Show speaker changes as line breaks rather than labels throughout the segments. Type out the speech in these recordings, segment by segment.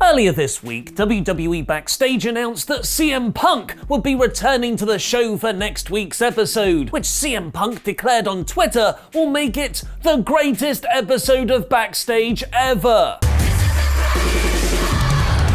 Earlier this week, WWE Backstage announced that CM Punk would be returning to the show for next week's episode, which CM Punk declared on Twitter will make it the greatest episode of Backstage ever.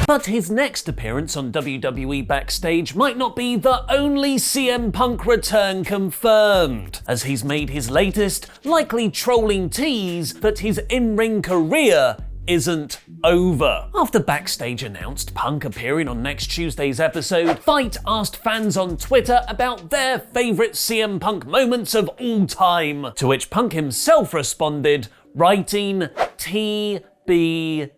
But his next appearance on WWE Backstage might not be the only CM Punk return confirmed, as he's made his latest, likely trolling tease that his in-ring career isn't over. After Backstage announced Punk appearing on next Tuesday's episode, Fight asked fans on Twitter about their favourite CM Punk moments of all time, to which Punk himself responded, writing TBD.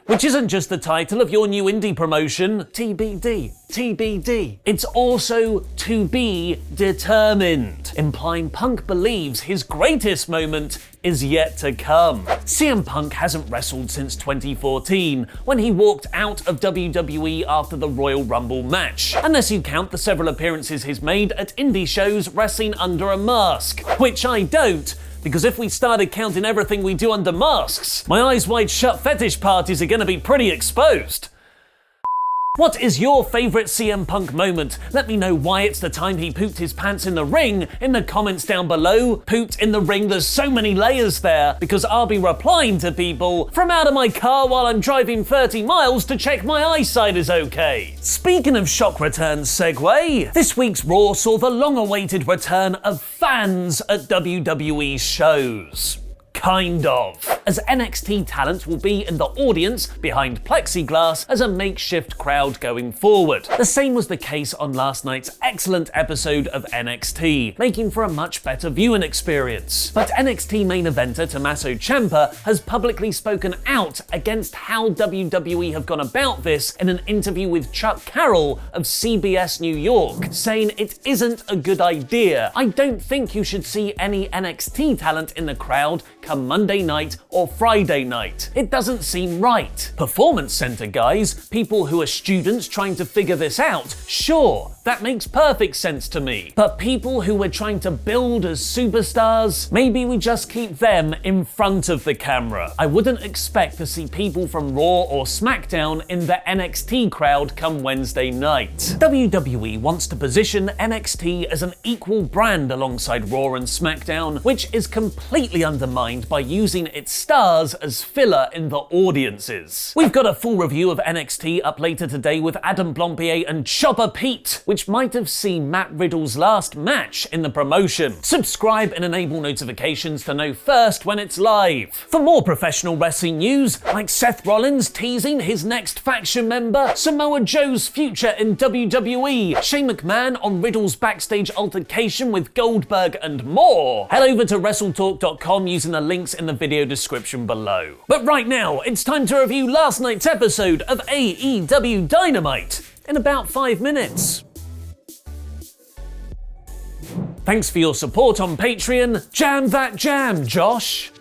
Which isn't just the title of your new indie promotion, TBD. It's also to be determined, implying Punk believes his greatest moment is yet to come. CM Punk hasn't wrestled since 2014, when he walked out of WWE after the Royal Rumble match, unless you count the several appearances he's made at indie shows wrestling under a mask, which I don't, because if we started counting everything we do under masks, my eyes wide shut fetish parties are gonna be pretty exposed. What is your favourite CM Punk moment? Let me know why it's the time he pooped his pants in the ring in the comments down below. Pooped in the ring, there's so many layers there, because I'll be replying to people from out of my car while I'm driving 30 miles to check my eyesight is okay. Speaking of shock returns segue, this week's Raw saw the long-awaited return of fans at WWE shows. Kind of, as NXT talent will be in the audience behind plexiglass as a makeshift crowd going forward. The same was the case on last night's excellent episode of NXT, making for a much better viewing experience. But NXT main eventer Tommaso Ciampa has publicly spoken out against how WWE have gone about this in an interview with Chuck Carroll of CBS New York, saying it isn't a good idea. I don't think you should see any NXT talent in the crowd come Monday night or Friday night. It doesn't seem right. Performance center guys, people who are students trying to figure this out, sure, that makes perfect sense to me. But people who we're trying to build as superstars, maybe we just keep them in front of the camera. I wouldn't expect to see people from Raw or SmackDown in the NXT crowd come Wednesday night. WWE wants to position NXT as an equal brand alongside Raw and SmackDown, which is completely undermined by using its stars as filler in the audiences. We've got a full review of NXT up later today with Adam Blampied and Chopper Pete, which might have seen Matt Riddle's last match in the promotion. Subscribe and enable notifications to know first when it's live. For more professional wrestling news, like Seth Rollins teasing his next faction member, Samoa Joe's future in WWE, Shane McMahon on Riddle's backstage altercation with Goldberg, and more, head over to WrestleTalk.com using the links in the video description below. But right now, it's time to review last night's episode of AEW Dynamite in about 5 minutes. Thanks for your support on Patreon. Jam that jam, Josh.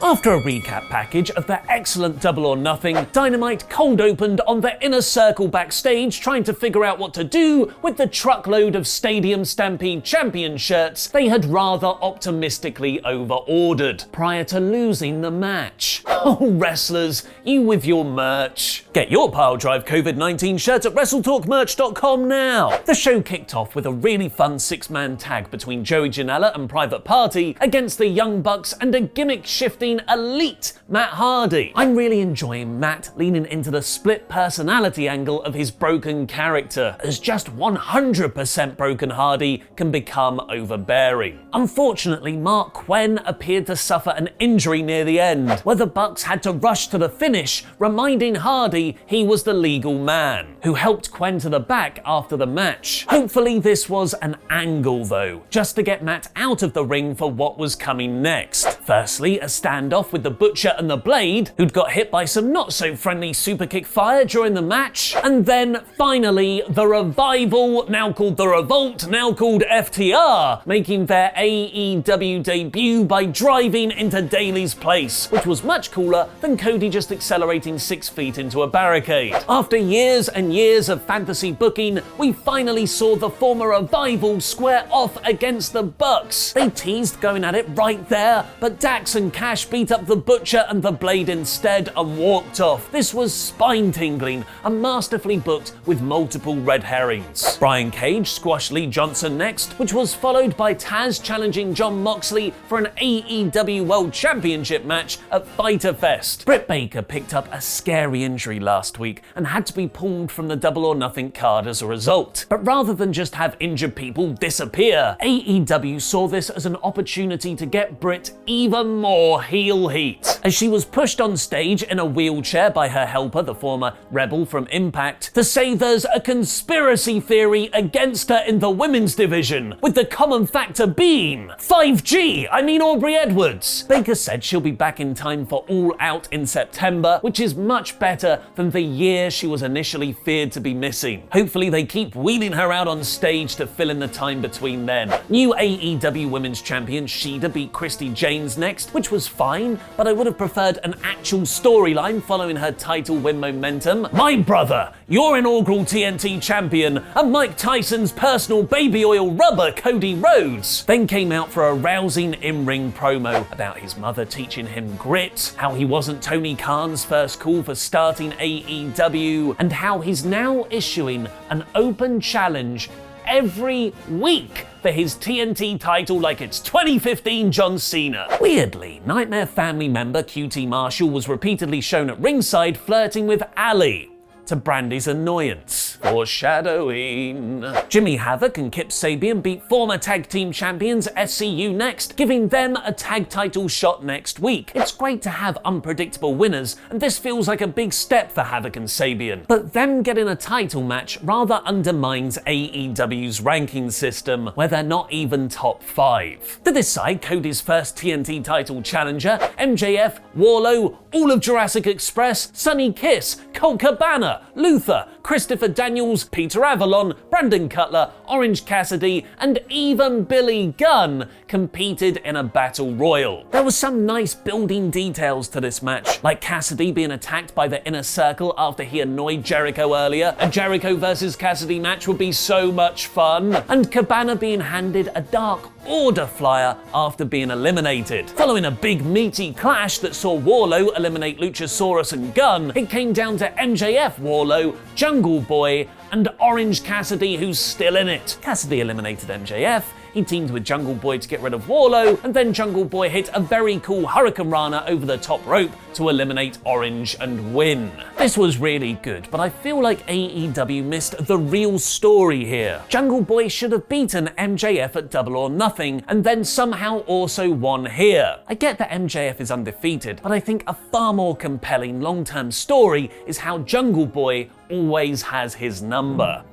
After a recap package of the excellent Double or Nothing, Dynamite cold opened on the Inner Circle backstage trying to figure out what to do with the truckload of Stadium Stampede champion shirts they had rather optimistically over-ordered prior to losing the match. Oh, wrestlers, you with your merch. Get your Piledrive COVID-19 shirt at WrestleTalkMerch.com now. The show kicked off with a really fun 6-man tag between Joey Janela and Private Party against the Young Bucks and a gimmick-shifting elite Matt Hardy. I'm really enjoying Matt leaning into the split personality angle of his broken character, as just 100% broken Hardy can become overbearing. Unfortunately, Mark Quinn appeared to suffer an injury near the end, where the Bucks had to rush to the finish, reminding Hardy he was the legal man, who helped Quinn to the back after the match. Hopefully this was an angle though, just to get Matt out of the ring for what was coming next. Firstly, a standoff with the Butcher and the Blade, who'd got hit by some not so friendly superkick fire during the match, and then finally the Revival, now called the Revolt, now called FTR, making their AEW debut by driving into Daly's place, which was much cooler than Cody just accelerating 6 feet into a barricade. After years and years of fantasy booking, we finally saw the former Revival square off against the Bucks. They teased going at it right there, but Dax and Cash beat up the Butcher and the Blade instead and walked off. This was spine-tingling and masterfully booked with multiple red herrings. Brian Cage squashed Lee Johnson next, which was followed by Taz challenging Jon Moxley for an AEW World Championship match at Fyter Fest. Britt Baker picked up a scary injury last week and had to be pulled from the Double or Nothing card as a result. But rather than just have injured people disappear, AEW saw this as an opportunity to get Britt even more heel heat. As she was pushed on stage in a wheelchair by her helper, the former Rebel from Impact, to say there's a conspiracy theory against her in the women's division, with the common factor being 5G, Aubrey Edwards. Baker said she'll be back in time for All Out in September, which is much better than the year she was initially feared to be missing. Hopefully they keep wheeling her out on stage to fill in the time between then. New AEW Women's Champion Shida beat Christy James next, which was fine, but I would have preferred an actual storyline following her title win momentum. My brother, your inaugural TNT champion, and Mike Tyson's personal baby oil rubber, Cody Rhodes, then came out for a rousing in-ring promo about his mother teaching him grit, how he wasn't Tony Khan's first call for starting AEW, and how he's now issuing an open challenge every week for his TNT title like it's 2015 John Cena. Weirdly, Nightmare family member QT Marshall was repeatedly shown at ringside flirting with Ali, to Brandy's annoyance. Foreshadowing. Jimmy Havoc and Kip Sabian beat former tag team champions SCU next, giving them a tag title shot next week. It's great to have unpredictable winners, and this feels like a big step for Havoc and Sabian. But them getting a title match rather undermines AEW's ranking system, where they're not even top 5. To this side, Cody's first TNT title challenger, MJF, Warlow, all of Jurassic Express, Sonny Kiss, Colt Cabana, Luther, Christopher Daniels, Peter Avalon, Brandon Cutler, Orange Cassidy, and even Billy Gunn competed in a battle royal. There was some nice building details to this match, like Cassidy being attacked by the Inner Circle after he annoyed Jericho earlier. A Jericho versus Cassidy match would be so much fun. And Cabana being handed a Dark Order flyer after being eliminated. Following a big meaty clash that saw Warlow eliminate Luchasaurus and Gunn, it came down to MJF, Warlow, Jungle Boy, and Orange Cassidy, who's still in it. Cassidy eliminated MJF, he teamed with Jungle Boy to get rid of Warlow, and then Jungle Boy hit a very cool Hurricane Rana over the top rope to eliminate Orange and win. This was really good, but I feel like AEW missed the real story here. Jungle Boy should have beaten MJF at Double or Nothing, and then somehow also won here. I get that MJF is undefeated, but I think a far more compelling long-term story is how Jungle Boy always has his number.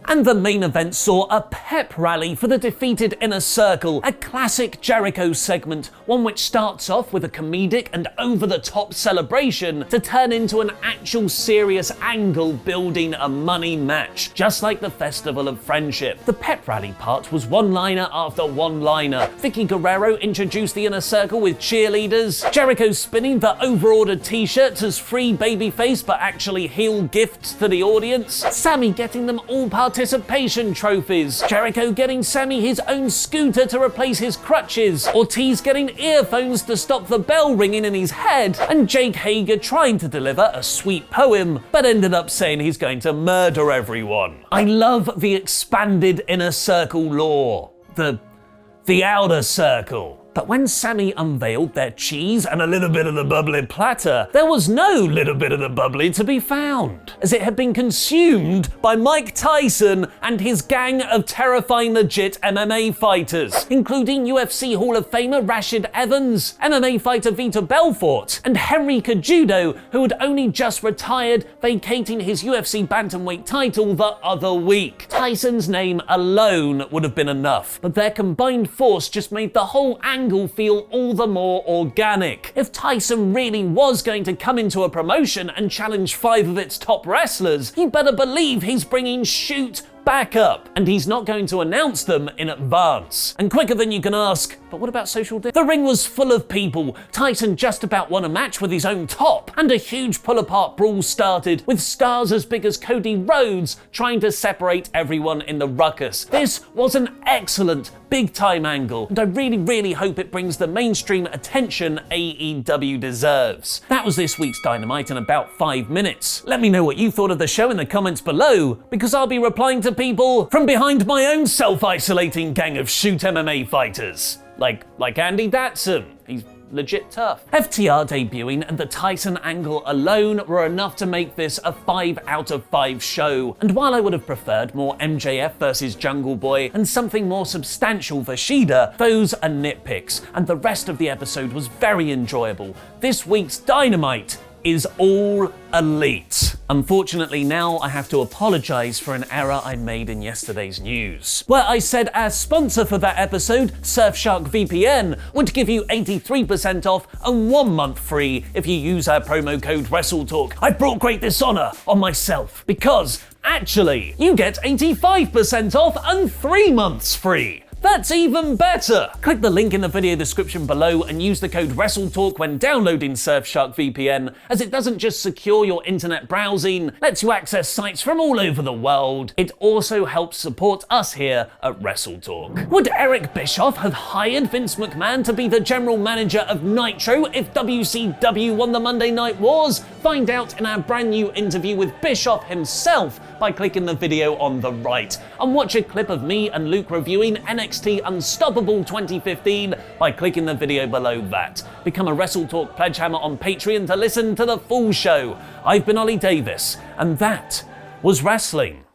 And the main event saw a pep rally for the defeated Inner Circle, a classic Jericho segment, one which starts off with a comedic and over-the-top celebration to turn into an actual serious angle building a money match, just like the Festival of Friendship. The pep rally part was one-liner after one-liner. Vicky Guerrero introduced the Inner Circle with cheerleaders, Jericho spinning the over-ordered t-shirts as free babyface but actually heel gifts to the audience, Sammy getting them all participation trophies, Jericho getting Sammy his own scooter to replace his crutches, Ortiz getting earphones to stop the bell ringing in his head, and Jake Hager trying to deliver a sweet poem but ended up saying he's going to murder everyone. I love the expanded Inner Circle lore. The Outer Circle. But when Sammy unveiled their cheese and a little bit of the bubbly platter, there was no little bit of the bubbly to be found, as it had been consumed by Mike Tyson and his gang of terrifying legit MMA fighters, including UFC Hall of Famer Rashid Evans, MMA fighter Vitor Belfort, and Henry Cejudo, who had only just retired, vacating his UFC bantamweight title the other week. Tyson's name alone would have been enough, but their combined force just made the whole angle feel all the more organic. If Tyson really was going to come into a promotion and challenge 5 of its top wrestlers, you better believe he's bringing shoot, backup, and he's not going to announce them in advance. And quicker than you can ask, but what about social distance? The ring was full of people. Tyson just about won a match with his own top, and a huge pull-apart brawl started, with stars as big as Cody Rhodes trying to separate everyone in the ruckus. This was an excellent big-time angle, and I really hope it brings the mainstream attention AEW deserves. That was this week's Dynamite in about 5 minutes. Let me know what you thought of the show in the comments below, because I'll be replying to people from behind my own self-isolating gang of shoot MMA fighters. Like Andy Datson. He's legit tough. FTR debuting and the Tyson angle alone were enough to make this a 5 out of 5 show. And while I would have preferred more MJF versus Jungle Boy and something more substantial for Shida, those are nitpicks, and the rest of the episode was very enjoyable. This week's Dynamite is all elite. Unfortunately, now I have to apologize for an error I made in yesterday's news, where I said our sponsor for that episode, Surfshark VPN, would give you 83% off and 1 month free if you use our promo code WrestleTalk. I brought great dishonor on myself, because actually, you get 85% off and 3 months free. That's even better! Click the link in the video description below and use the code WrestleTalk when downloading Surfshark VPN, as it doesn't just secure your internet browsing, lets you access sites from all over the world, it also helps support us here at WrestleTalk. Would Eric Bischoff have hired Vince McMahon to be the general manager of Nitro if WCW won the Monday Night Wars? Find out in our brand new interview with Bischoff himself by clicking the video on the right, and watch a clip of me and Luke reviewing NXT Unstoppable 2015 by clicking the video below that. Become a WrestleTalk Pledgehammer on Patreon to listen to the full show. I've been Ollie Davis, and that was wrestling.